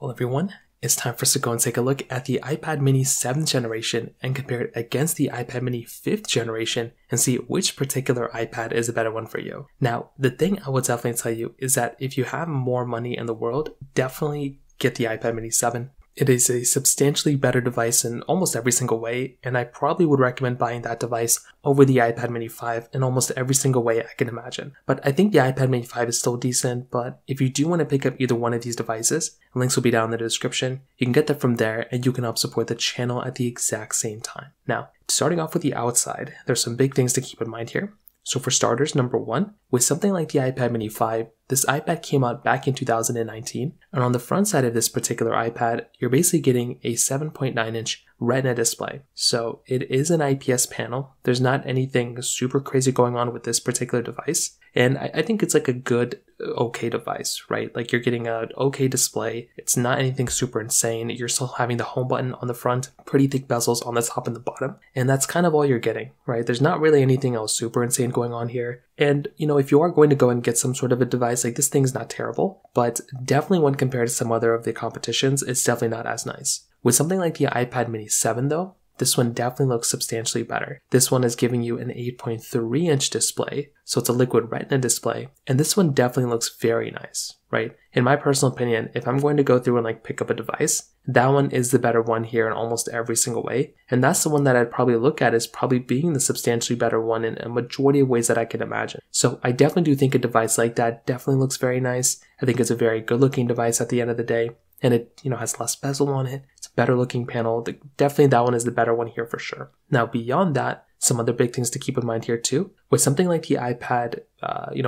Well, everyone, it's time for us to go and take a look at the iPad mini 7th generation and compare it against the iPad mini 5th generation and see which particular iPad is a better one for you. Now, the thing I will definitely tell you is that if you have more money in the world, definitely get the iPad mini 7. It is a substantially better device in almost every single way, and I probably would recommend buying that device over the iPad mini 5 in almost every single way I can imagine. But I think the iPad mini 5 is still decent, but if you do want to pick up either one of these devices, links will be down in the description, you can get that from there and you can help support the channel at the exact same time. Now, starting off with the outside, there's some big things to keep in mind here. So for starters, number one, with something like the iPad mini 5, this iPad came out back in 2019, and on the front side of this particular iPad, you're basically getting a 7.9-inch Retina display. So it is an IPS panel. There's not anything super crazy going on with this particular device, and I think it's like a good, okay device, right? Like you're getting an okay display. It's not anything super insane. You're still having the home button on the front, pretty thick bezels on the top and the bottom, and that's kind of all you're getting, right? There's not really anything else super insane going on here. And, you know, if you are going to go and get some sort of a device, like this thing's not terrible, but definitely when compared to some other of the competitions, it's definitely not as nice. With something like the iPad mini 7 though, this one definitely looks substantially better. This one is giving you an 8.3-inch display, so it's a liquid retina display, and this one definitely looks very nice, right? In my personal opinion, if I'm going to go through and like pick up a device, that one is the better one here in almost every single way, and that's the one that I'd probably look at as probably being the substantially better one in a majority of ways that I can imagine. So I definitely do think a device like that definitely looks very nice. I think it's a very good looking device at the end of the day. And it, has less bezel on it. It's a better looking panel. Definitely that one is the better one here for sure. Now beyond that, some other big things to keep in mind here too. With something like the iPad,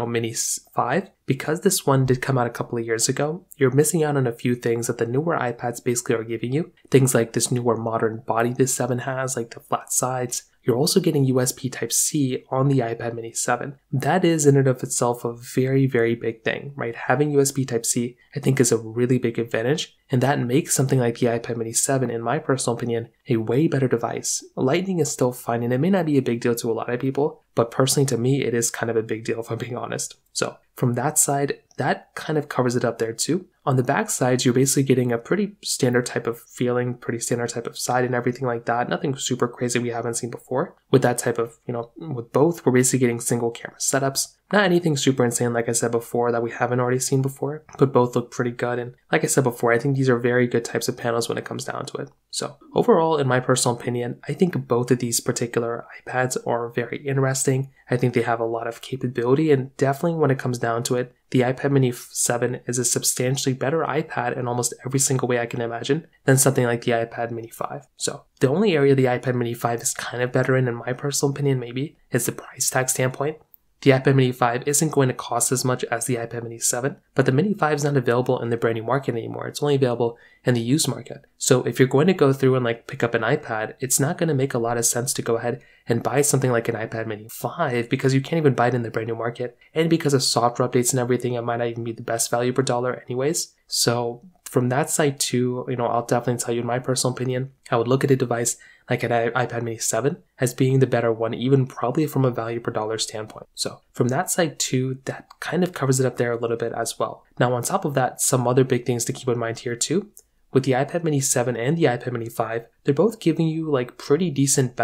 mini 5, because this one did come out a couple of years ago, you're missing out on a few things that the newer iPads basically are giving you. Things like this newer modern body this 7 has, like the flat sides. You're also getting USB Type-C on the iPad mini 7. That is in and of itself a very, very big thing, right? Having USB Type-C, I think, is a really big advantage, and that makes something like the iPad mini 7, in my personal opinion, a way better device. Lightning is still fine, and it may not be a big deal to a lot of people, but personally to me, it is kind of a big deal if I'm being honest. So from that side, that kind of covers it up there too. On the back sides, you're basically getting a pretty standard type of feeling, pretty standard type of side and everything like that. Nothing super crazy we haven't seen before. With that type of, with both, we're basically getting single camera setups. Not anything super insane, like I said before, that we haven't already seen before, but both look pretty good. And like I said before, I think these are very good types of panels when it comes down to it. So overall, in my personal opinion, I think both of these particular iPads are very interesting. I think they have a lot of capability, and definitely when it comes down to it, the iPad mini 7 is a substantially better iPad in almost every single way I can imagine than something like the iPad mini 5. So the only area the iPad mini 5 is kind of better in my personal opinion maybe, is the price tag standpoint. The iPad mini 5 isn't going to cost as much as the iPad mini 7, but the mini 5 is not available in the brand new market anymore. It's only available in the used market. So if you're going to go through and like pick up an iPad, it's not going to make a lot of sense to go ahead and buy something like an iPad mini 5 because you can't even buy it in the brand new market. And because of software updates and everything, it might not even be the best value per dollar anyways. So from that side too, I'll definitely tell you in my personal opinion, I would look at a device like an iPad mini 7 as being the better one, even probably from a value per dollar standpoint. So from that side too, that kind of covers it up there a little bit as well. Now on top of that, some other big things to keep in mind here too. With the iPad mini 7 and the iPad mini 5, they're both giving you like pretty decent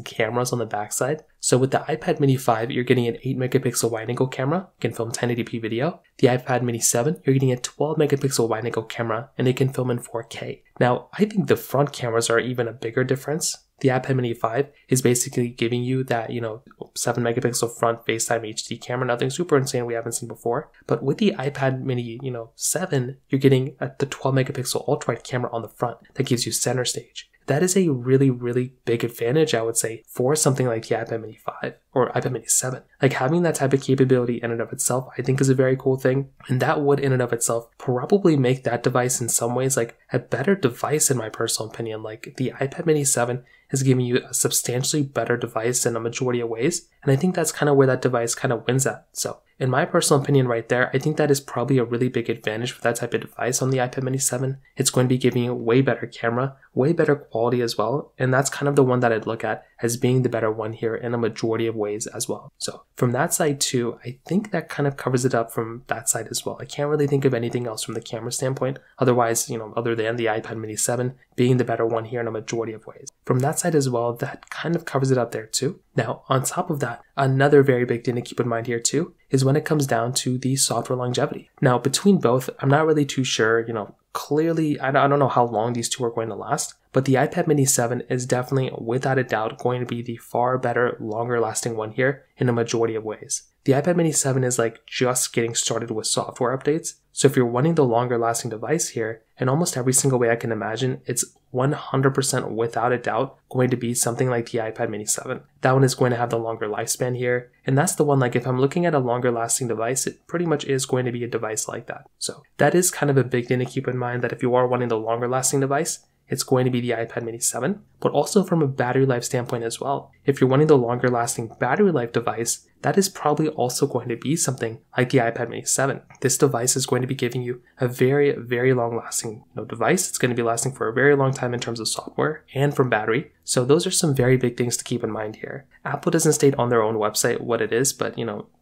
cameras on the backside. So with the iPad mini 5, you're getting an 8 megapixel wide angle camera, it can film 1080p video. The iPad mini 7, you're getting a 12 megapixel wide angle camera, and it can film in 4K. Now, I think the front cameras are even a bigger difference. The iPad mini 5 is basically giving you that, 7 megapixel front FaceTime HD camera, nothing super insane we haven't seen before. But with the iPad mini, 7, you're getting the 12 megapixel ultra wide camera on the front that gives you center stage. That is a really, really big advantage, I would say, for something like the iPad mini 5 or iPad mini 7. Like having that type of capability in and of itself, I think is a very cool thing. And that would in and of itself probably make that device in some ways like a better device in my personal opinion. Like the iPad mini 7 is giving you a substantially better device in a majority of ways. And I think that's kind of where that device kind of wins at. So in my personal opinion right there, I think that is probably a really big advantage for that type of device on the iPad mini 7. It's going to be giving you way better camera, way better quality as well. And that's kind of the one that I'd look at as being the better one here in a majority of ways as well. So from that side too, I think that kind of covers it up from that side as well. I can't really think of anything else from the camera standpoint. Otherwise, other than the iPad mini 7 being the better one here in a majority of ways. From that side as well, that kind of covers it up there too. Now, on top of that, another very big thing to keep in mind here too is when it comes down to the software longevity. Now, between both, I'm not really too sure, clearly, I don't know how long these two are going to last, but the iPad mini 7 is definitely, without a doubt, going to be the far better, longer lasting one here in a majority of ways. The iPad mini 7 is like just getting started with software updates. So if you're wanting the longer lasting device here, in almost every single way I can imagine, it's 100% without a doubt going to be something like the iPad mini 7. That one is going to have the longer lifespan here. And that's the one, like if I'm looking at a longer lasting device, it pretty much is going to be a device like that. So that is kind of a big thing to keep in mind, that if you are wanting the longer lasting device, it's going to be the iPad mini 7, but also from a battery life standpoint as well. If you're wanting the longer lasting battery life device, that is probably also going to be something like the iPad mini 7. This device is going to be giving you a very, very long lasting device. It's going to be lasting for a very long time in terms of software and from battery. So those are some very big things to keep in mind here. Apple doesn't state on their own website what it is, but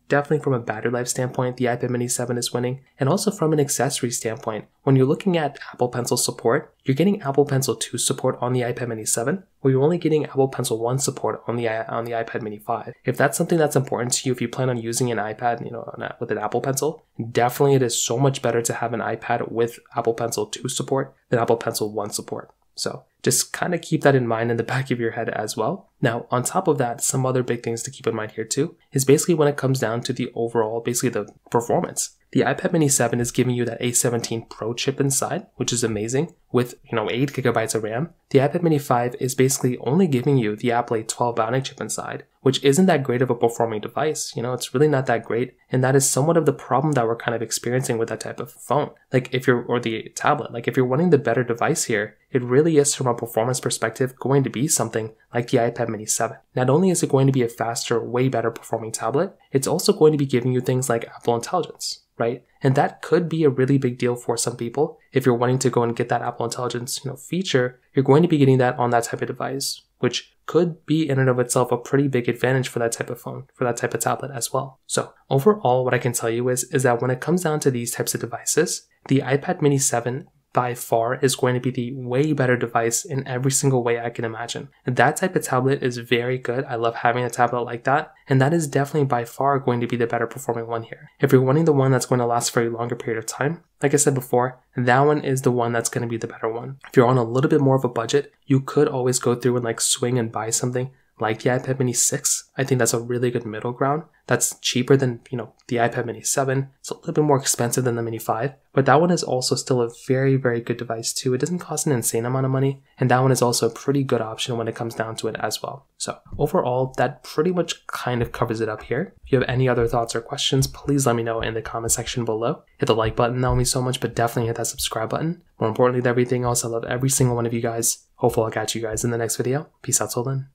definitely from a battery life standpoint, the iPad mini 7 is winning. And also from an accessory standpoint, when you're looking at Apple Pencil support, you're getting Apple Pencil 2 support on the iPad mini 7, or you're only getting Apple Pencil 1 support on the iPad mini 5. If that's something that's important to you, if you plan on using an iPad, with an Apple Pencil, definitely it is so much better to have an iPad with Apple Pencil 2 support than Apple Pencil 1 support. So just kind of keep that in mind in the back of your head as well. Now, on top of that, some other big things to keep in mind here too is basically when it comes down to the overall, basically the performance. The iPad mini 7 is giving you that A17 Pro chip inside, which is amazing, with 8 gigabytes of RAM. The iPad mini 5 is basically only giving you the Apple A12 Bionic chip inside, which isn't that great of a performing device. It's really not that great, and that is somewhat of the problem that we're kind of experiencing with that type of phone. Or the tablet. If you're wanting the better device here, it really is, from a performance perspective, going to be something like the iPad mini 7. Not only is it going to be a faster, way better performing tablet, it's also going to be giving you things like Apple Intelligence, right? And that could be a really big deal for some people. If you're wanting to go and get that Apple Intelligence, feature, you're going to be getting that on that type of device, which could be in and of itself a pretty big advantage for that type of phone, for that type of tablet as well. So overall, what I can tell you is that when it comes down to these types of devices, the iPad mini 7 by far is going to be the way better device in every single way I can imagine. And that type of tablet is very good. I love having a tablet like that. And that is definitely by far going to be the better performing one here. If you're wanting the one that's going to last for a longer period of time, like I said before, that one is the one that's going to be the better one. If you're on a little bit more of a budget, you could always go through and swing and buy something like the iPad mini 6. I think that's a really good middle ground. That's cheaper than, the iPad mini 7. It's a little bit more expensive than the mini 5, but that one is also still a very, very good device too. It doesn't cost an insane amount of money, and that one is also a pretty good option when it comes down to it as well. So overall, that pretty much kind of covers it up here. If you have any other thoughts or questions, please let me know in the comment section below. Hit the like button, that would mean so much, but definitely hit that subscribe button. More importantly than everything else, I love every single one of you guys. Hopefully I'll catch you guys in the next video. Peace out till then.